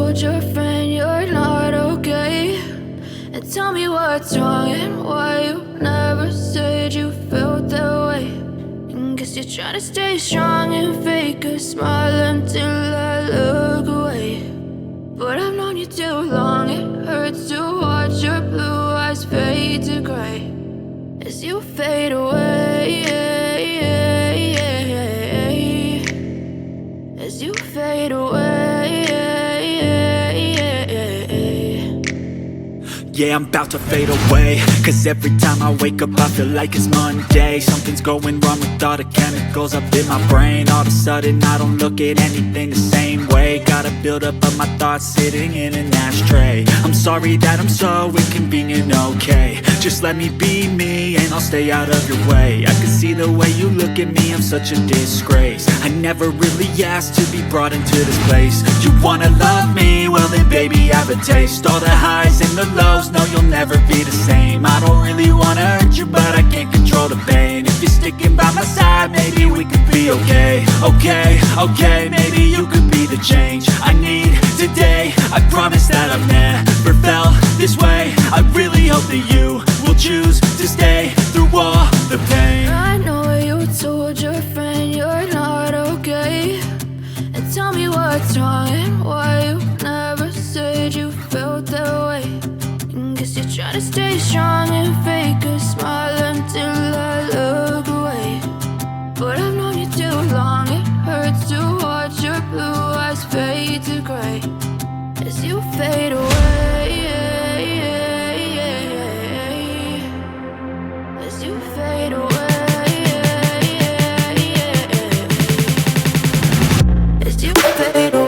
told your friend you're not okay, and tell me what's wrong and why you never said you felt that way. And guess you're trying to stay strong and fake a smile until I look away. But I've known you too long, it hurts to watch your blue eyes fade to gray as you fade away, as you fade away. Yeah, I'm about to fade away, cause every time I wake up I feel like it's Monday. Something's going wrong with all the chemicals up in my brain. All of a sudden I don't look at anything the same way. Got a build up of my thoughts sitting in an ashtray. I'm sorry that I'm so inconvenient, okay. Just let me be me and I'll stay out of your way. I can see the way you look at me, I'm such a disgrace. I never really asked to be brought into this place. You wanna love me? Well then baby, have a taste. All the highs and the lows, no, you'll never be the same. I don't really wanna hurt you, but I can't control the pain. If you're sticking by my side, maybe we could be okay. Okay, maybe you could be the change I need today. I promise that I've never felt this way. I really hope that you will choose to stay through all the pain. I know you told your friend you're not okay, and tell me what's wrong and why you never said you felt that way. Guess you're trying to stay strong and fake a smile until I look away. But I've known you too long, it hurts to watch your blue eyes fade to gray as you fade away, as you fade away, as you fade away.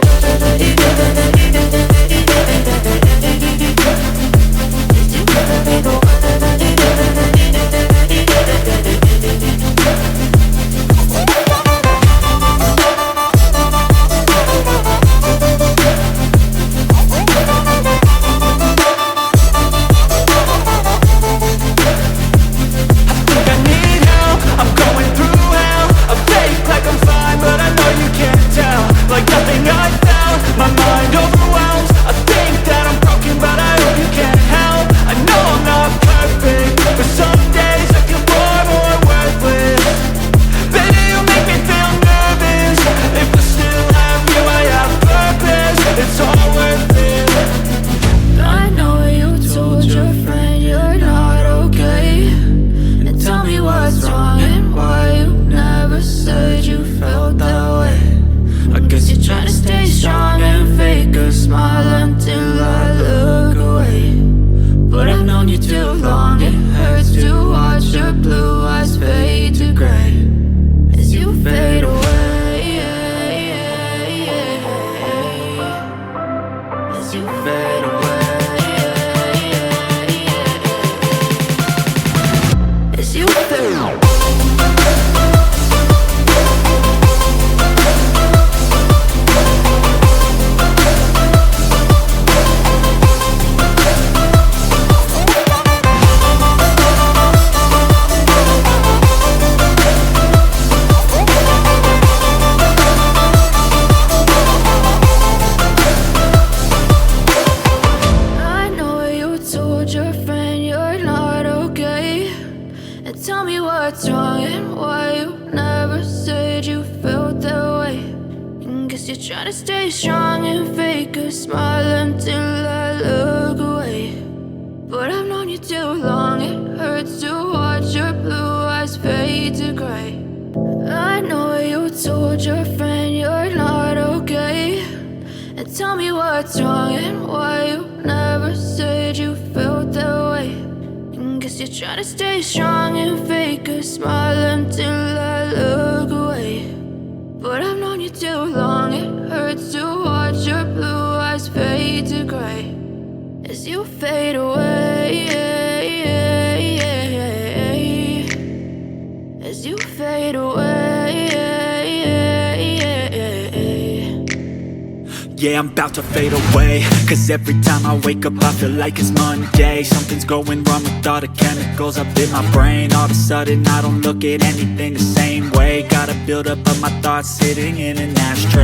Tell me what's wrong and why you never said you felt that way. And guess you're trying to stay strong and fake a smile until I look away. But I've known you too long, it hurts to watch your blue eyes fade to gray. I know you told your friend you're not okay, and tell me what's wrong and why you never said you felt that way. Guess you're trying to stay strong and fake a smile until I look away. But I've known you too long, it hurts to watch your blue eyes fade to gray as you fade away, as you fade away. Yeah, I'm about to fade away, cause every time I wake up I feel like it's Monday. Something's going wrong with all the chemicals up in my brain. All of a sudden I don't look at anything the same way. Got a build up of my thoughts sitting in an ashtray.